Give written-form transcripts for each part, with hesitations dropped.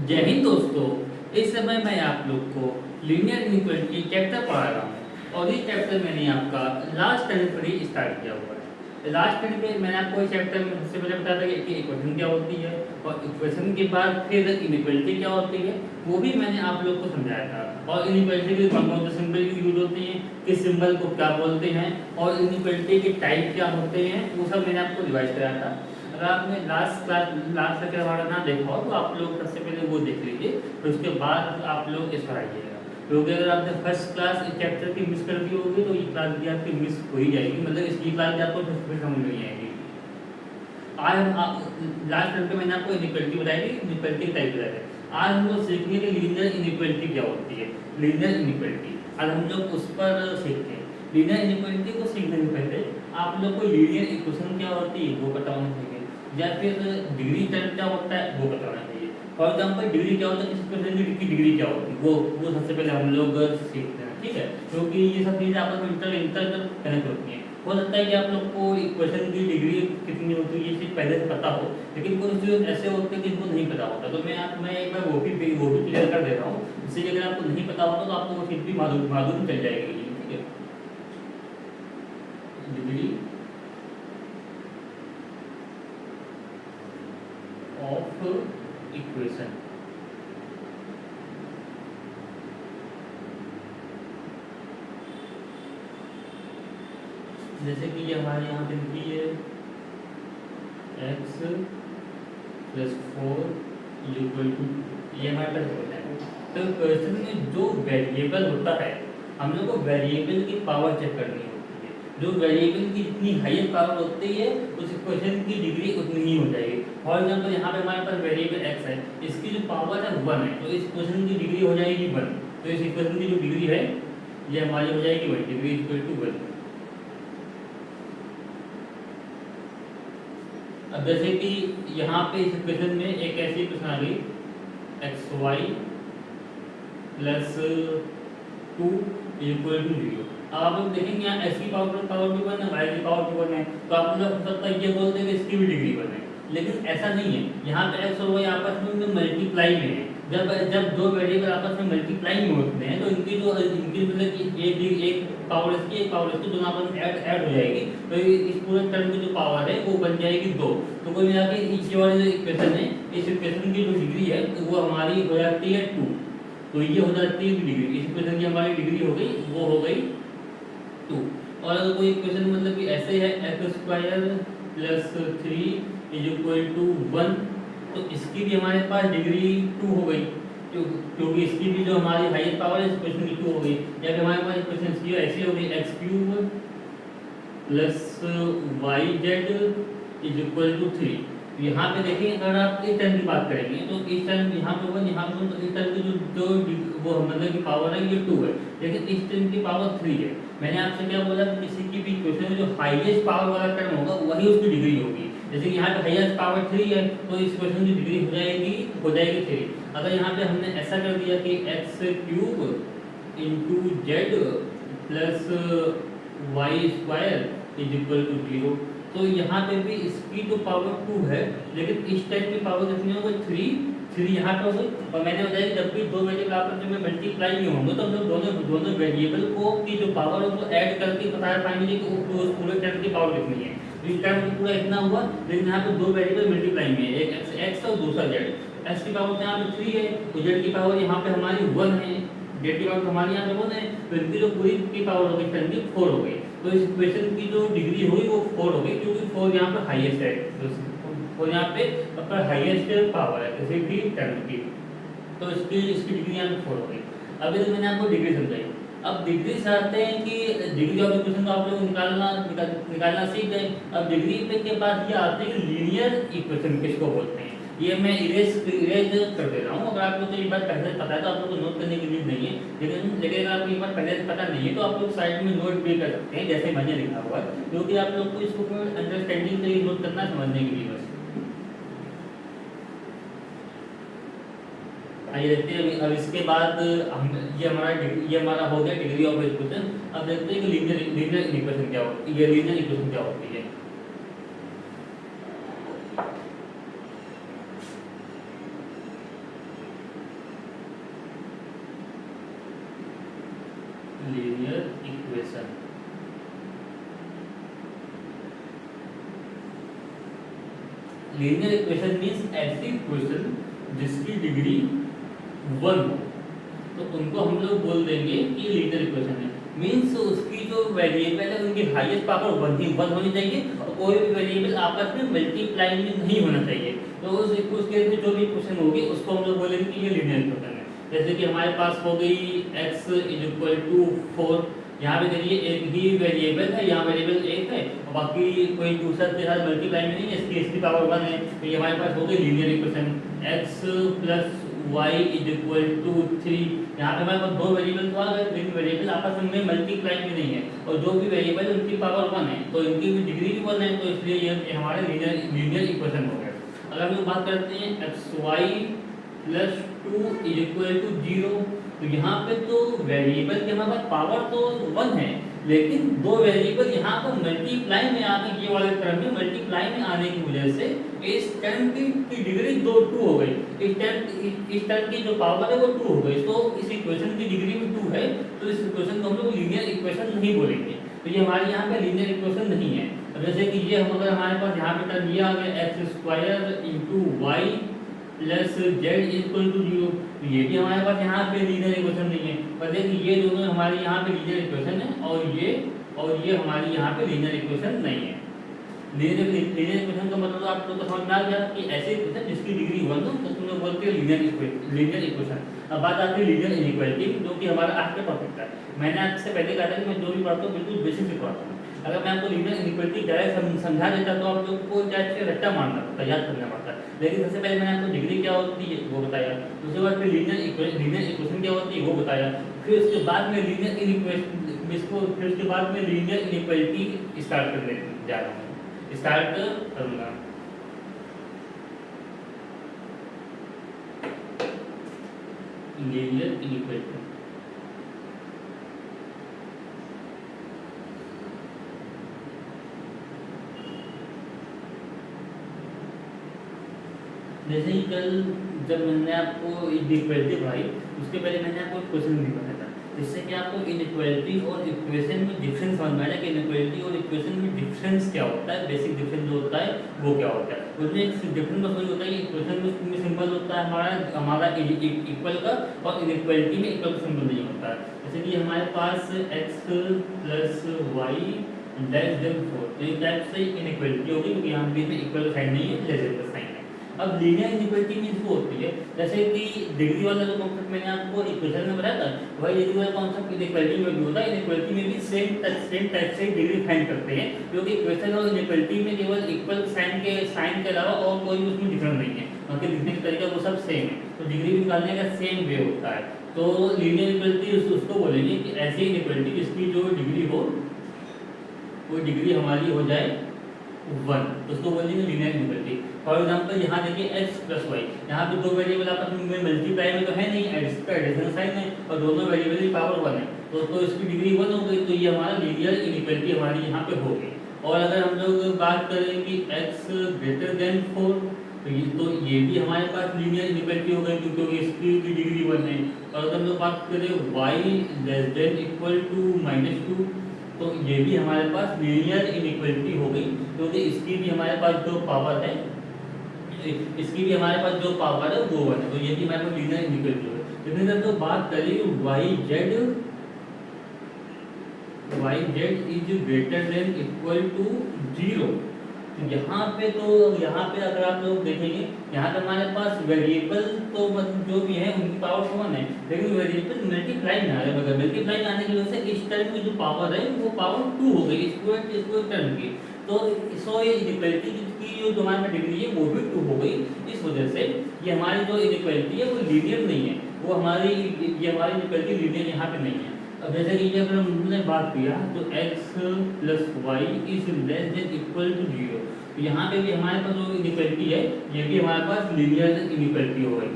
जय हिंद दोस्तों। इस समय मैं आप लोग को लीनियर इनइक्वालिटी चैप्टर पढ़ा रहा हूँ और इस चैप्टर मैंने आपका लास्ट टर्म पर ही स्टार्ट किया हुआ है। लास्ट टर्म पे मैंने आपको इस चैप्टर में सबसे पहले बताया था कि इक्वेशन क्या होती है और इक्वेशन के बाद फिर इनइक्वालिटी क्या होती है वो भी मैंने आप लोग को समझाया था। और इनइक्वालिटी के कौन कौन से सिंबल यूज होते हैं, किस सिंबल को क्या बोलते हैं और इनइक्वालिटी के टाइप क्या होते हैं, वो सब मैंने आपको रिवाइज कराया था। अगर आपने लास्ट लेक्चर हमारा ना देखा हो तो आप लोग सबसे पहले वो देख लीजिए, फिर उसके बाद आप लोग इस पर आइएगा। क्योंकि अगर आपने फर्स्ट क्लास इस चैप्टर की मिस कर दी होगी तो ये क्लास भी आपकी मिस हो ही जाएगी, मतलब इसकी क्लास भी आपको फिर समझ नहीं आएगी। आज हम लास्ट टाइम पे मैंने आपको इनइक्वालिटी बताई थी, इनइक्वालिटी टाइप बताया था। आज हम लोग सीखेंगे कि लीनियर इनइक्वालिटी क्या होती है। लीनियर इनइक्वालिटी आज हम लोग उस पर सीखते हैं। लीनियर इनइक्वालिटी को सीखने से पहले आप लोग को लीनियर इक्वेशन क्या होती है वो पता होना चाहिए, या फिर डिग्री टर्म क्या होता है वो पता होना चाहिए। फॉर एग्जाम्पल डिग्री क्या होता है, किसी क्वेश्चन की डिग्री क्या होती है वो सबसे पहले हम लोग सीखते हैं, ठीक है। क्योंकि ये सब चीज़ें आपस में इंटर कनेक्ट होती हैं। हो सकता है कि आप लोग को इक्वेशन की डिग्री कितनी होती है ये चीज़ पहले से पता हो, लेकिन कुछ चीज़ ऐसे होते हैं कि इनको नहीं पता होता। तो मैं एक बार वो भी क्लियर कर दे रहा हूँ, इससे कि अगर आपको नहीं पता होगा तो आपको वो चीज़ भी मालूम चल जाएगी, ठीक है। डिग्री ऑफ इक्वेशन, जैसे कि ये हमारे यहाँ पे लिखी है x + 4 = ये हमारे पास होता है। तो क्वेश्चन में जो वेरिएबल होता है हम लोग को वेरिएबल की पावर चेक करनी होती है। जो वेरिएबल की जितनी हाईएस्ट पावर होती है उस क्वेश्चन की डिग्री उतनी ही हो जाएगी। फॉर एग्जाम्पल यहाँ पे हमारे पास वेरिएबल x है, इसकी जो पावर है 1 है, तो इस क्वेश्चन की डिग्री हो जाएगी 1। तो इस इक्वेशन की जो डिग्री है ये हमारी हो जाएगी 1, डिग्री = 1। अब जैसे कि यहाँ पे इस इक्वेशन में एक ऐसी इक्वेशन आ गई xy + 2 = 0। अब आप लोग देखेंगे यहाँ x की पावर भी 1 है, y की पावर भी 1 है, तो आप लोग हो सकता है ये बोलते हैं कि इसकी भी डिग्री 1 है, लेकिन ऐसा नहीं है। यहाँ पे x और y आपस में मल्टीप्लाई में है। जब दो वेरिएबल आपस में मल्टीप्लाई में होते हैं तो इनकी मतलब कि एक पावर इसकी एक पावर इसकी दोनों आपस में ऐड हो जाएगी, तो इस पूरे टर्म की जो पावर है वो बन जाएगी 2। तो कोई मिला के इस वाली जो इक्वेशन है, इस इक्वेशन की जो डिग्री है वो हमारी हो जाती है 2। तो ये हो जाती है डिग्री, इस इक्वेशन की हमारी डिग्री हो गई, वो हो गई 2। और अगर कोई इक्वेशन मतलब कि ऐसे है x² + 3 = 1, तो इसकी भी हमारे पास डिग्री 2 हो गई, क्योंकि इसकी भी जो हमारी हाईएस्ट पावर है इस क्वेश्चन की 2 हो गई। या फिर हमारे पास इक्वेशन की ऐसी हो गई x³ + yz = 3। यहाँ पे देखिए अगर आप इस टर्म की बात करेंगे तो इस टर्म यहाँ पे 1, यहाँ पे 1, तो इस टर्म की जो वो मतलब की पावर है ये 2 है, लेकिन इस टर्म की पावर 3 है। मैंने आपसे क्या बोला कि किसी की भी इक्वेशन में जो हाईएस्ट पावर वाला टर्म होगा वही उसकी डिग्री होगी। जैसे कि यहाँ पे हाईएस्ट पावर 3 है तो इस क्वेश्चन की डिग्री हो जाएगी 3। अगर यहाँ पे हमने ऐसा कर दिया कि x³ × z + y² = 0, तो यहाँ पे भी इसकी तो पावर 2 है, लेकिन इस टाइप की पावर कितनी हो गई 3 यहाँ पे हो गई। और मैंने बताया जब भी दो वेरिएबल आपस में मल्टीप्लाई नहीं होंगे तो हम लोग दोनों वेरिएबल को की जो पावर है वो ऐड करके बता पाएंगे कि उस पूरे टर्म की पावर कितनी है। तो इस टर्म पूरा इतना हुआ, लेकिन यहाँ पे दो वेरिएबल मल्टीप्लाई में है, एक x और दूसरा z। x की पावर यहाँ पे 3 है, तो z की पावर यहाँ पे हमारी 1 है, z की पावर हमारी यहाँ पे 1 है, तो इनकी जो पूरी की पावर हो गई टर्म की 4 हो गई। तो इस इक्वेशन की जो डिग्री हुई वो 4 हो गई, क्योंकि 4 यहाँ पे हाईएस्ट है, तो यहाँ पे अपना हाईएस्ट पावर है किसी भी टर्म की, तो इसकी डिग्री यहाँ पे 4 हो गई। अभी तो मैंने आपको डिग्री समझाई। अब डिग्री से आते हैं कि डिग्री ऑफ इक्वेशन तो आप लोग निकालना सीख गए। अब डिग्री पे के बाद ये आते हैं कि लीनियर इक्वेशन किसको बोलते हैं। ये मैं इरेज कर दे रहा हूँ। अगर आप लोग को ये बात पहले से पता है तो आप लोग को नोट करने की नीड नहीं है, लेकिन अगर आपको ये बात पहले से पता नहीं है तो आप लोग साइड में नोट भी कर सकते हैं, जैसे मैंने लिखा हुआ है, क्योंकि आप लोग को इसको अंडरस्टैंडिंग के लिए नोट करना, समझने के लिए बस। आइए देखते हैं। अब इसके बाद हम ये हमारा हो गया डिग्री ऑफ इक्वेशन। अब देखते हैं कि लीनियर इक्वेशन क्या होती है, लीनियर इक्वेशन क्या होती है। Linear equation. Linear equation means ऐसी इक्वेशन जिसकी डिग्री 1 हो, तो उनको हम लोग बोल देंगे कि लीनियर इक्वेशन है। मीन्स उसकी जो वेरिएबल है उनकी हाईएस्ट पावर 1 होनी चाहिए और कोई भी वेरिएबल आपस में मल्टीप्लाई में नहीं होना चाहिए। तो उस केस में जो भी इक्वेशन होगी उसको हम लोग बोलेंगे कि ये लीनियर इक्वेशन है। जैसे कि हमारे पास हो गई x = 4, यहाँ पे देखिए एक ही वेरिएबल है, यहाँ वेरिएबल एक है और बाकी कोई दूसरा के साथ मल्टीप्लाई में नहीं है, इसकी पावर 1 है। तो ये हमारे पास हो गई लीनियर इक्वेशन। x + y = 3, यहाँ पे हमारे पास दो वेरिएबल तो आ गए, लेकिन वेरिएबल आपस में मल्टीप्लाई में नहीं है और जो भी वेरिएबल उनकी पावर 1 है तो इनकी भी डिग्री भी 1 है, तो इसलिए ये हमारे लीनियर इक्वेशन हो गया। अगर हम लोग बात करते हैं xy + 2 = 0, तो यहाँ पे तो वेरिएबल की हमारे पास पावर तो 1 है, लेकिन दो वेरिएबल यहाँ पर मल्टीप्लाई में आने, ये वाले टर्म में मल्टीप्लाई में आने की वजह से इस टर्म की डिग्री 2 हो गई। इस टर्म की जो पावर है वो 2 हो गई, तो इस इक्वेशन की डिग्री भी 2 है, तो इस इक्वेशन को हम लोग लीनियर इक्वेशन नहीं बोलेंगे। तो ये हमारे यहाँ पे लीनियर इक्वेशन नहीं है। अब जैसे कि ये अगर हमारे पास यहाँ पे टर्म ये आ गया x² × y + z = 0, तो ये भी हमारे पास यहाँ पे लीनियर इक्वेशन नहीं है। पर देखिए ये दोनों हमारे यहाँ पे लीनियर इक्वेशन है और ये हमारी यहाँ पे लीनियर इक्वेशन नहीं है। लीनियर इक्वेशन का मतलब आप लोग को समझ में आ गया कि ऐसे इक्वेशन जिसकी डिग्री 1 हो तो तुम लोग बोलते हैं लीनियर इक्वेशन। अब बात आती है लीनियर इनइक्वालिटी, जो कि हमारा आज का टॉपिक था। मैंने आपसे पहले कहा था कि मैं जो भी पढ़ता हूँ बिल्कुल बेसिक से पढ़ता हूँ। अगर मैं आपको लीनियर इनइक्वालिटी डायरेक्ट समझा देता तो आप लोग को क्या रट्टा मारना पड़ता, याद करना पड़ता। लेकिन सबसे पहले मैंने आपको डिग्री क्या होती है वो बताया, उसके बाद फिर लीनियर इक्वेशन क्या होती है वो बताया, फिर उसके बाद में लीनियर इनइक्वालिटी स्टार्ट करने जा रहा हूँ, स्टार्ट करूँगा। लीनियर इनइक्वालिटी जैसे ही कल जब मैंने आपको इनइक्वालिटी पढ़ाई उसके पहले मैंने आपको क्वेश्चन भी बताया था, जिससे कि आपको इनइक्वालिटी और इक्वेशन में डिफरेंस समझ में आया कि इनइक्वालिटी और इक्वेशन में डिफरेंस क्या होता है, बेसिक डिफरेंस जो होता है वो क्या होता है। उसमें एक डिफरेंस बस वही होता है कि इक्वेशन में सिंबल होता है हमारा इक्वल का, और इनइक्वालिटी में इक्वल का सिंबल नहीं होता है। जैसे कि हमारे पास x + y <4, तो इस टाइप से इनइक्वालिटी होगी क्योंकि यहाँ बीच में इक्वल का साइन नहीं है, लेस का साइन है। अब लीनियर इनइक्वालिटी मीन्स वो होती है जैसे कि डिग्री वाला जो कॉन्सेप्ट मैंने आपको इक्वेशन में बताया था, वही डिग्री वाला कॉन्सेप्ट इनइक्वालिटी में भी होता है। इनइक्वालिटी में भी सेम टाइप से डिग्री फाइंड करते हैं, क्योंकि इक्वेशन और इनइक्वालिटी में केवल इक्वल साइन के अलावा और कोई उसमें डिफरेंस नहीं है, उनके लिखने का तरीका वो सब सेम है, तो डिग्री निकालने का सेम वे होता है। तो लीनियर इनइक्वालिटी उसको बोलेंगे कि ऐसी इनइक्वालिटी जिसकी जो डिग्री हो वो डिग्री हमारी हो जाए 1, उसको बोलेंगे लीनियर इनइक्वालिटी। फॉर एग्जांपल यहाँ देखिए x + y, यहाँ पे दो वेरिएबल आपस में मल्टीप्लाई में तो है नहीं, एडिशनल साइन है और दोनों वेरिएबल की पावर 1 है, तो इसकी डिग्री 1 हो गई, तो ये हमारा लीनियर इनइक्वालिटी हमारी यहाँ पे हो गई। और अगर हम लोग बात करें कि x > 4, तो ये भी हमारे पास लीनियर इनइक्वालिटी हो गई क्योंकि इसकी डिग्री 1 है। और अगर हम लोग बात करें y <= -2, तो ये भी हमारे पास लीनियर इनइक्वालिटी हो गई, क्योंकि इसकी भी हमारे पास जो पावर है वो 1 है, तो ये भी हमारे पास लीनियर इनइक्वालिटी हो गई। लेकिन अगर तो बात करें y z > 0, तो यहाँ पे अगर आप लोग देखेंगे यहाँ पे हमारे पास वेरिएबल तो जो भी है उनकी पावर 1 है, लेकिन वेरिएबल मल्टीप्लाई में आ रहे हैं, मल्टीप्लाई में आने की वजह से इस टर्म की जो पावर है वो पावर 2 हो गई स्क्वायर टर्म की। तो सो ये इनइक्वालिटी की जो हमारे डिग्री है वो भी 2 हो गई। इस वजह से ये हमारी जो इनइक्वालिटी है वो लीनियर नहीं है, ये हमारी इनइक्वालिटी लीनियर यहाँ पे नहीं है। अब जैसे कि अगर हमने बात किया तो x + y < 0, तो यहाँ पे भी हमारे पास जो इनइक्वालिटी है ये भी हमारे पास लीनियर इनइक्वालिटी हो गई,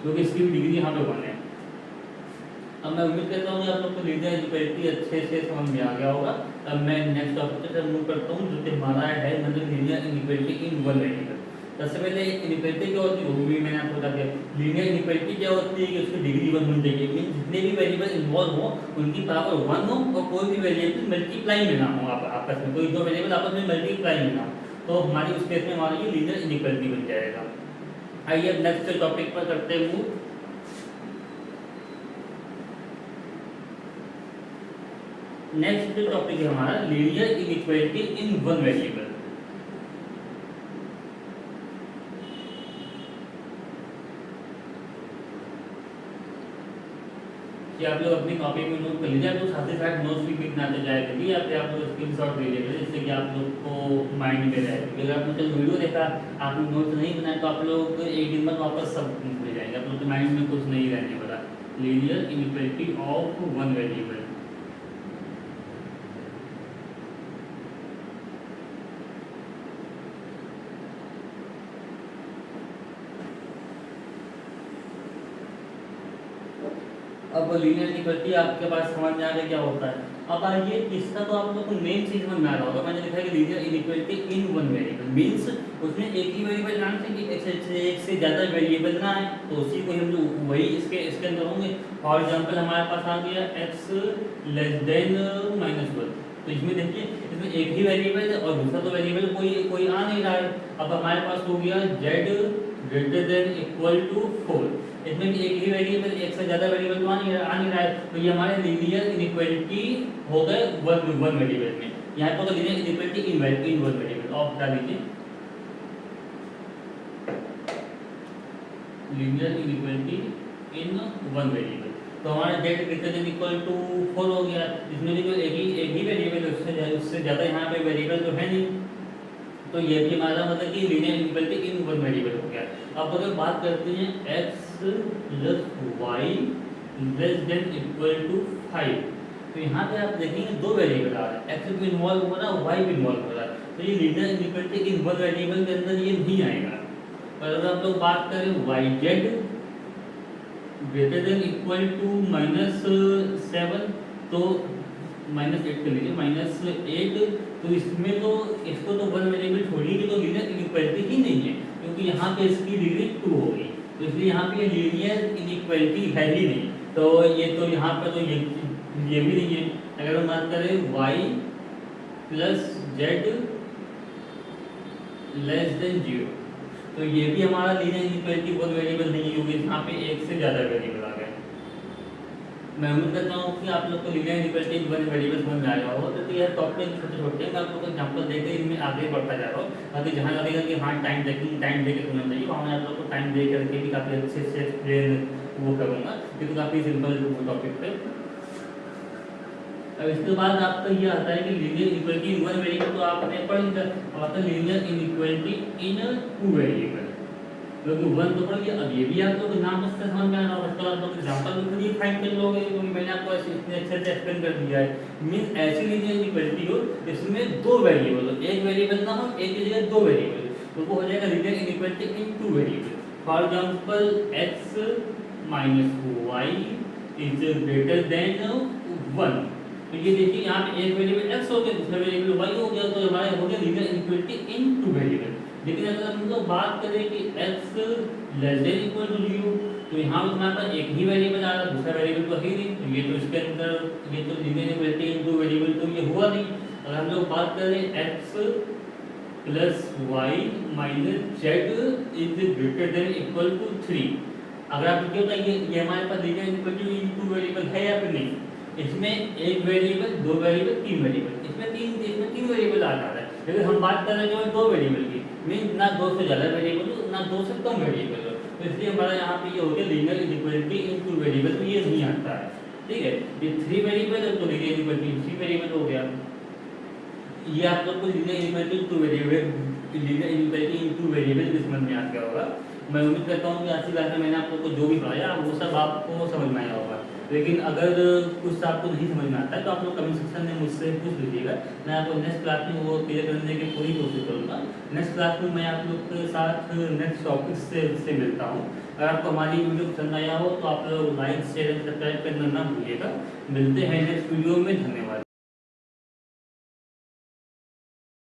क्योंकि इसकी भी डिग्री यहाँ पे 1 है। अब मैं उम्मीद करता हूँ कि आप लोग को लीनियर इनइक्वालिटी अच्छे से समझ में आ गया होगा। अब मैं नेक्स्ट टॉपिक की तरफ मूव करता हूँ, जो कि हमारा है मतलब linear inequality in one variable. सबसे पहले इनइक्वालिटी क्या होती है वो भी मैंने आपको बता दिया। लीनियर इनइक्वालिटी क्या होती है कि उसकी डिग्री 1 होनी चाहिए, मीन जितने भी वेरिएबल इन्वॉल्व हो उनकी पावर 1 हो और कोई भी वेरिएबल मल्टीप्लाई में ना हो, आपस में कोई दो वेरिएबल आपस में मल्टीप्लाई में ना हो, तो हमारी उस केस में हमारा ये लीनियर इनइक्वालिटी बन जाएगा। आइए अब नेक्स्ट टॉपिक पर करते हैं मूव। नेक्स्ट टॉपिक है हमारा linear inequality in one variable. कि आप लोग अपनी कॉपी में नोट कर लीजिए, आप लोग साथ ही साथ नोट्स भी बनाते जाया करिए, या फिर आप लोग स्क्रीनशॉट ले लीजिए जिससे कि आप लोग को माइंड में रहे। अगर आपने कल वीडियो देखा आपने नोट्स नहीं बनाया तो आप लोग एक दिन बाद वापस सब भूल जाएंगे, आप लोग के माइंड में कुछ नहीं रहने वाला। Linear inequality of one variable. अब लीनियर इनइक्वालिटी आपके पास समझ में आ गया क्या होता है। अब आइए इसका तो आप लोग को मेन चीज समझ में आ रहा होगा, मैंने लिखा है कि linear inequality in one variable means उसमें एक ही वेरिएबल ना से एक से ज्यादा वेरिएबल ना आए, तो उसी को हम लोग वही इसके अंदर होंगे। फॉर एग्जांपल हमारे पास आ गया x लेस देन -1, तो इसमें देखिए इसमें एक ही वेरिएबल है और दूसरा तो वेरिएबल कोई आ नहीं रहा है। अब हमारे पास हो गया z greater than equal to 4, इसमें भी एक ही वेरिएबल, एक से ज्यादा वेरिएबल तो आ नहीं रहा है, तो ये हमारे लीनियर इनइक्वालिटी हो गए वन वेरिएबल में। यहाँ पर linear inequality in one variable of बता दीजिए linear inequality in one variable. तो हमारा z greater than equal to 4 हो गया, इसमें भी जो एक ही वेरिएबल है उससे ज्यादा यहाँ पे वेरिएबल तो है नहीं, तो ये भी हमारा मतलब कि linear inequality in one variable हो गया। अब अगर बात करते हैं x plus y less than equal to 5, तो यहाँ पे आप देखेंगे दो वेरिएबल आ रहे हैं, x भी इन्वॉल्व हो रहा है y भी इन्वॉल्व हो रहा है, तो ये linear inequality in one variable के अंदर ये नहीं आएगा। और अगर हम लोग बात करें yz greater than equal to -7, तो -8 कर लीजिए -8, तो इसमें तो इसको तो वन वेरिएबल छोड़िए तो लीनियर इनइक्वालिटी ही नहीं है, क्योंकि यहाँ पे इसकी डिग्री 2 होगी, तो इसलिए यहाँ पे लीनियर इनइक्वालिटी है ही नहीं। तो ये तो यहाँ पे तो ये भी नहीं है। अगर हम बात करें y plus z less than 0, तो ये भी हमारा लीनियर इनइक्वालिटी वन वेरिएबल नहीं होगी, यहाँ पे एक से ज्यादा वेरिएबल आ गए। मैं उम्मीद करता हूँ कि आप लोग को लीनियर इनइक्वालिटी वन वेरिएबल समझ में आया हो। तो यह टॉपिक छोटे मैं आप लोग को एग्जांपल देकर इनमें आगे बढ़ता जा रहा हूँ, ताकि जहाँ लगेगा कि हाँ टाइम देकर सुनना चाहिए, वहाँ मैं आप लोग को टाइम दे करके भी काफ़ी अच्छे से एक्सप्लेन वो करूँगा, क्योंकि काफ़ी सिंपल टॉपिक पे। अब इसके बाद आपका ये आता है कि linear inequality in one variable तो आपने पढ़ लिया, अब आता है linear inequality in two variable, क्योंकि वन तो पढ़ लिया। अब ये भी आप लोग नाम से समझ में आ रहा होगा, तो आप लोग एग्जांपल भी खुद फाइंड कर लोगे, क्योंकि मैंने आपको इतने अच्छे से एक्सप्लेन कर दिया है। मींस ऐसी लीनियर इनइक्वालिटी हो इसमें दो वेरिएबल हो, एक वेरिएबल ना हो, एक की जगह दो वेरिएबल, तो वो हो जाएगा linear inequality in two variable. For example x - y is greater then 1, तो ये देखिए यहाँ पे एक वेरिएबल x हो गया, दूसरा वेरिएबल y हो गया, तो हमारा हो गया linear inequality in two variable. लेकिन अगर हम लोग बात करें कि x less than equal to 0, तो यहाँ पे हमारे पास एक ही वेरिएबल आ रहा है, दूसरा वेरिएबल तो है ही नहीं, तो ये तो इसके अंदर ये तो linear inequality in two variable तो ये हुआ नहीं। अगर हम लोग बात करें x plus Y minus Z is greater than equal to 3, अगर आप ये बताइए ये हमारे पास linear inequality in two variable है या फिर नहीं। इसमें एक वेरिएबल, दो वेरिएबल, तीन वेरिएबल, इसमें तीन वेरिएबल आ रहा है। लेकिन हम बात कर रहे हैं दो वेरिएबल की, मीन ना दो से ज़्यादा वेरिएबल हो ना दो से कम वेरिएबल हो, तो इसलिए हमारा यहाँ पे ये हो गया linear inequality in two variable, तो ये नहीं आता है। ठीक है, ये 3 वेरिएबल है तो लीनियर इनइक्वालिटी 3 वेरिएबल हो गया। ये आप लोग को linear inequality in two variable भी समझ में आ गया होगा। मैं उम्मीद करता हूँ कि आज की क्लास में मैंने आप लोग को जो भी पढ़ाया वो सब आपको समझ में आया होगा। लेकिन अगर कुछ आपको नहीं समझ में आता है तो आप लोग कमेंट सेक्शन में मुझसे पूछ लीजिएगा, मैं आपको नेक्स्ट क्लास में वो क्लियर करने की पूरी कोशिश करूँगा। नेक्स्ट क्लास में मैं आप लोग के साथ नेक्स्ट टॉपिक से मिलता हूँ। अगर आपको हमारी वीडियो पसंद आया हो तो आप लोग लाइक शेयर एंड सब्सक्राइब करना ना भूलिएगा। मिलते हैं नेक्स्ट वीडियो में, धन्यवाद।